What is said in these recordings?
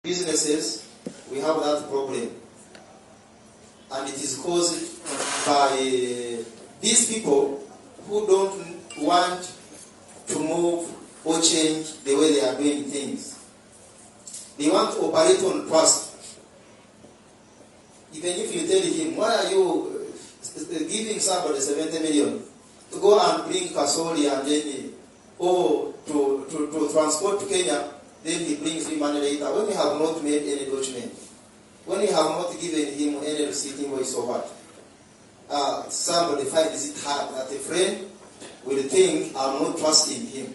businesses, we have that problem. And it is caused by these people who don't want to move or change the way they are doing things. They want to operate on trust. Even if you tell him, why are you giving somebody 70 million to go and bring Kasori and then, or to transport to Kenya, then he brings you money later. When we have not made any document, when we have not given him any receipt invoice or what, somebody finds it hard that a friend will think I'm not trusting him.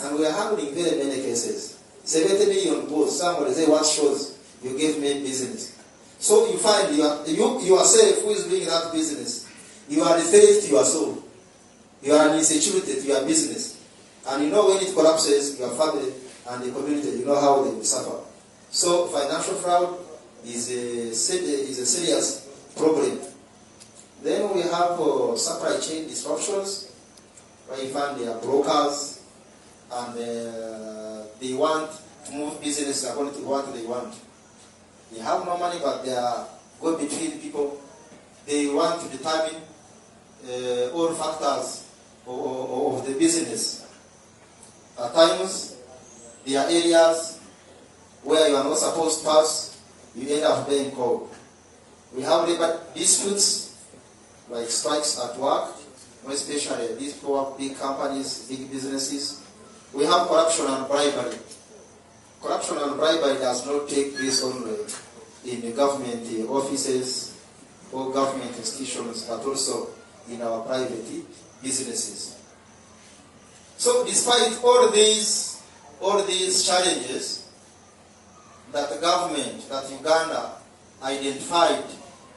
And we are handling very many cases. 70 million goes, somebody say, what shows you gave me business? So you find yourself who is doing that business, you are a threat to your soul. You are an insecurity to your business. And you know when it collapses, your family and the community, you know how they will suffer. So financial fraud is a serious problem. Then we have supply chain disruptions, where you find there are brokers, and they want to move business according to what they want. They have no money, but they are going between people. They want to determine all factors of the business. At times, there are areas where you are not supposed to pass, you end up being called. We have labor disputes, like strikes at work, especially these big companies, big businesses. We have corruption and bribery. Corruption and bribery does not take place only in the government offices or government institutions, but also in our private businesses. So despite all these challenges that the government, that Uganda identified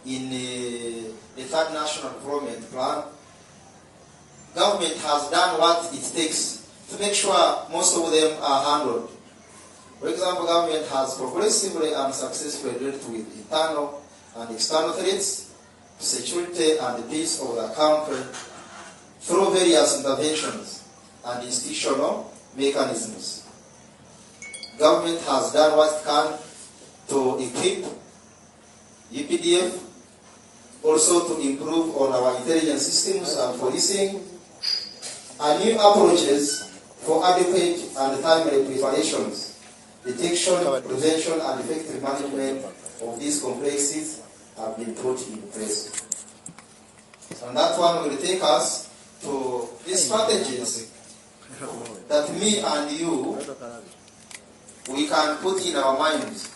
in the Third National Development Plan, government has done what it takes to make sure most of them are handled. For example, government has progressively and successfully dealt with internal and external threats to security and the peace of the country through various interventions and institutional mechanisms. Government has done what it can to equip UPDF, also to improve on our intelligence systems and policing, and new approaches for adequate and timely preparations, detection, prevention, and effective management of these complexities have been put in place. And that one will take us to these strategies that me and you, we can put in our minds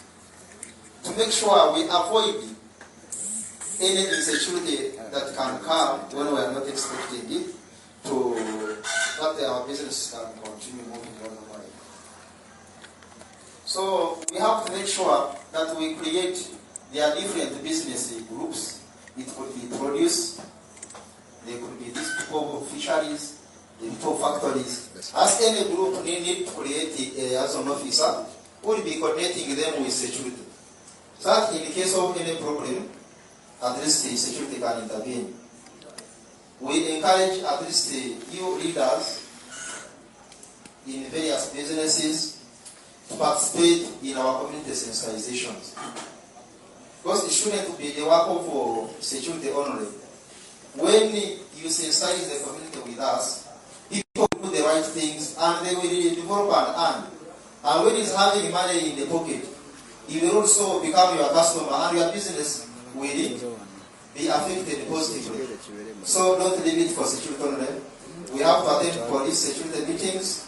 to make sure we avoid any insecurity that can come when we are not expecting it, to that our business can continue moving on the way. So we have to make sure that we create their different business groups. It could be produce, there could be these people fisheries, the people factories. As any group need to create as an officer, we'll be coordinating them with security. So that in the case of any problem, at least the security can intervene. We encourage at least you leaders in various businesses to participate in our community sensitizations. Because it shouldn't be the work of security only. When you sensitize the community with us, people do the right things and they will develop and earn. And when he's having money in the pocket, he will also become your customer and your business will be affected positively. So don't leave it for security only. We have to attend police security meetings.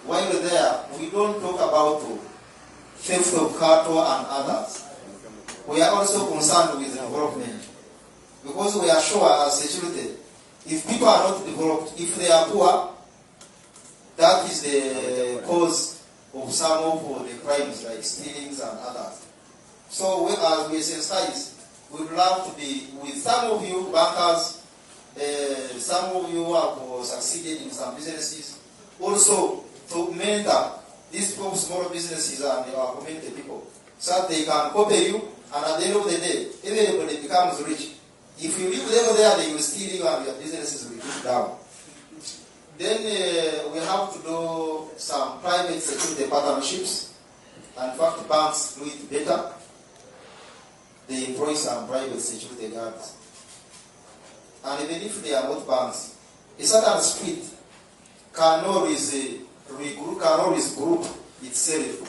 While there, we don't talk about theft of cattle and others. We are also concerned with development. Because we are sure as security, if people are not developed, if they are poor, that is the cause of some of the crimes like stealings and others. So we, as we sensitize, we would love to be with some of you bankers, some of you who have succeeded in some businesses, also to mentor these small businesses and our community people, so that they can copy you, and at the end of the day, everybody becomes rich. If you leave them there, they will steal you and your businesses will go down. Then we have to do some private security partnerships And in fact, banks do it better. They employ some private security guards. And even if they are not banks, a certain street can always group itself.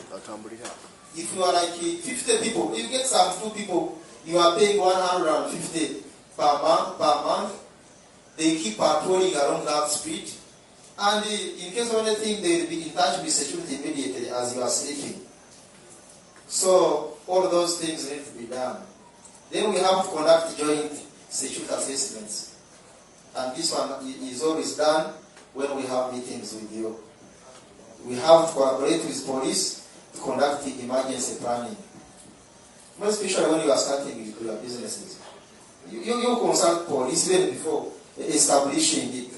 If you are like 50 people, you get some 2 people, you are paying 150 per month. They keep patrolling around that street. And in case of anything, they will be in touch with security immediately as you are sleeping. So all those things need to be done. Then we have to conduct joint security assessments. And this one is always done when we have meetings with you. We have to collaborate with police to conduct the emergency planning. More especially when you are starting with your businesses. You consult police even before establishing it.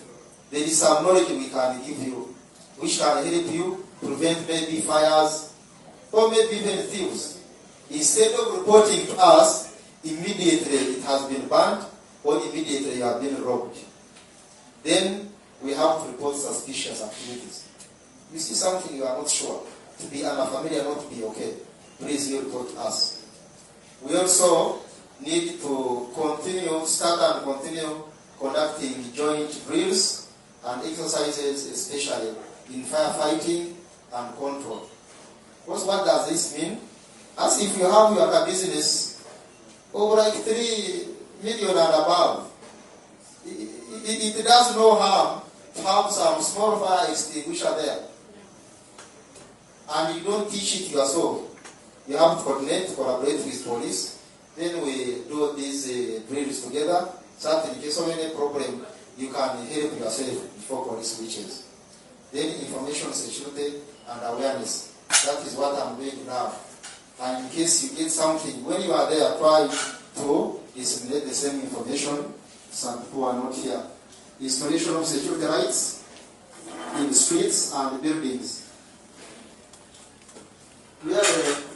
There is some knowledge we can give you, which can help you prevent maybe fires or maybe even thieves. Instead of reporting to us, immediately it has been burned or immediately you have been robbed. Then we have to report suspicious activities. You see something you are not sure, to be unfamiliar, not to be okay, please you report to us. We also need to start and continue conducting joint drills and exercises, especially in firefighting and control. What does this mean? As if you have your business over like 3 million and above, it does no harm to have some small fire extinguisher there. And you don't teach it yourself. You have to collaborate with police. Then we do these drills together, so that in case of any problem, you can help yourself before police reaches. Then information security and awareness. That is what I'm doing now. And in case you get something, when you are there, try to disseminate the same information. Some people are not here. Installation of security lights in streets and buildings. Where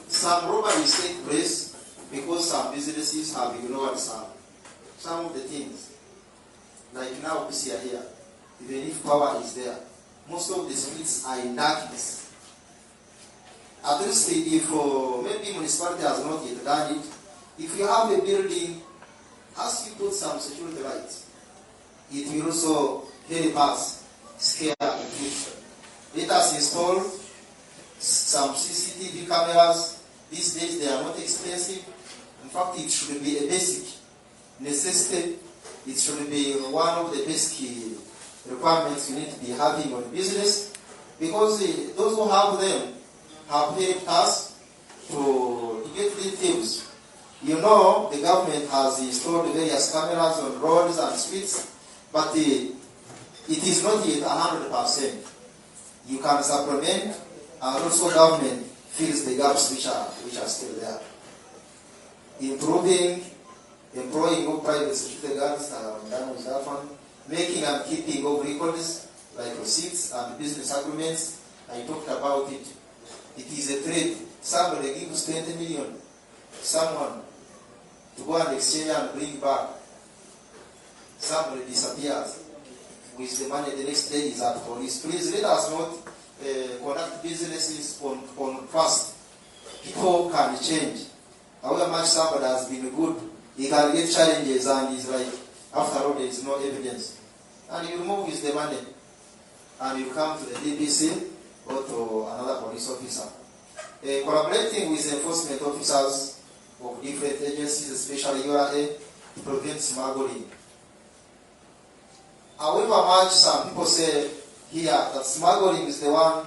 some robberies take place because some businesses have ignored some of the things. Like now, Busia here, even if power is there, most of the streets are in darkness. At least if maybe municipality has not yet done it, if you have a building, as you put some security lights, it will also help us scare people. Let us install some CCTV cameras. These days they are not expensive. In fact, it should be a basic necessity. It should be one of the basic requirements you need to be having on business, because those who have them have helped us to get the thieves. You know, the government has installed various cameras on roads and streets, but it is not yet 100%. You can supplement, and also government fills the gaps which are still there. Employing of private security guards, done with that one. Making and keeping of records like receipts and business agreements. I talked about it. It is a trade. Somebody gives 20 million, someone to go and exchange and bring back. Somebody disappears with the money. The next day is at police. Please let us not conduct businesses on trust. People can change. However much somebody has been good, he can get challenges and he's like, after all, there is no evidence. And you move with the money and you come to the DPC or to another police officer. Collaborating with enforcement officers of different agencies, especially URA, to prevent smuggling. However much some people say here that smuggling is the one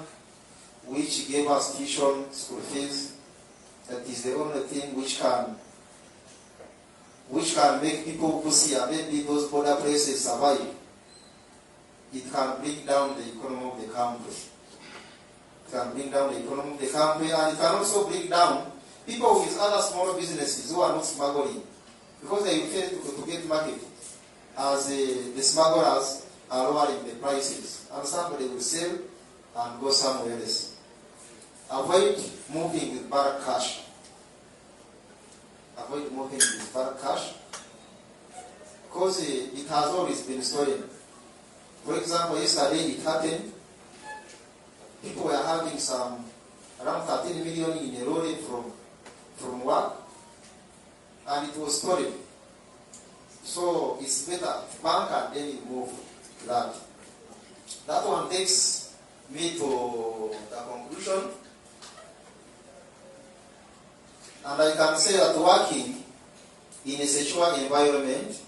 which gave us tuition, school fees, that is the only thing which can make people who see maybe those border places survive. It can bring down the economy of the country. It can bring down the economy of the country, and it can also bring down people with other small businesses who are not smuggling, because they fail to get market as the smugglers are lowering the prices, and somebody will sell and go somewhere else. Avoid moving with bulk cash. Avoid moving with bulk cash, because it has always been stolen. For example, yesterday it happened. People were having some around 13 million in a lorry from work, and it was stolen. So it's better bank and then you move that. That one takes me to the conclusion. And I can say that working in a secure environment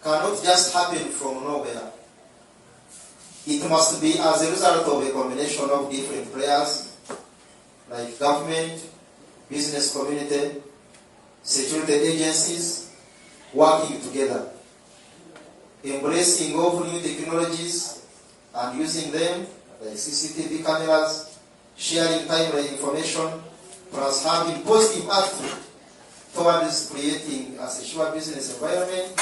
cannot just happen from nowhere. It must be as a result of a combination of different players like government, business community, security agencies working together, embracing of new technologies and using them like CCTV cameras, sharing timely information, plus having positive attitude towards creating a secure business environment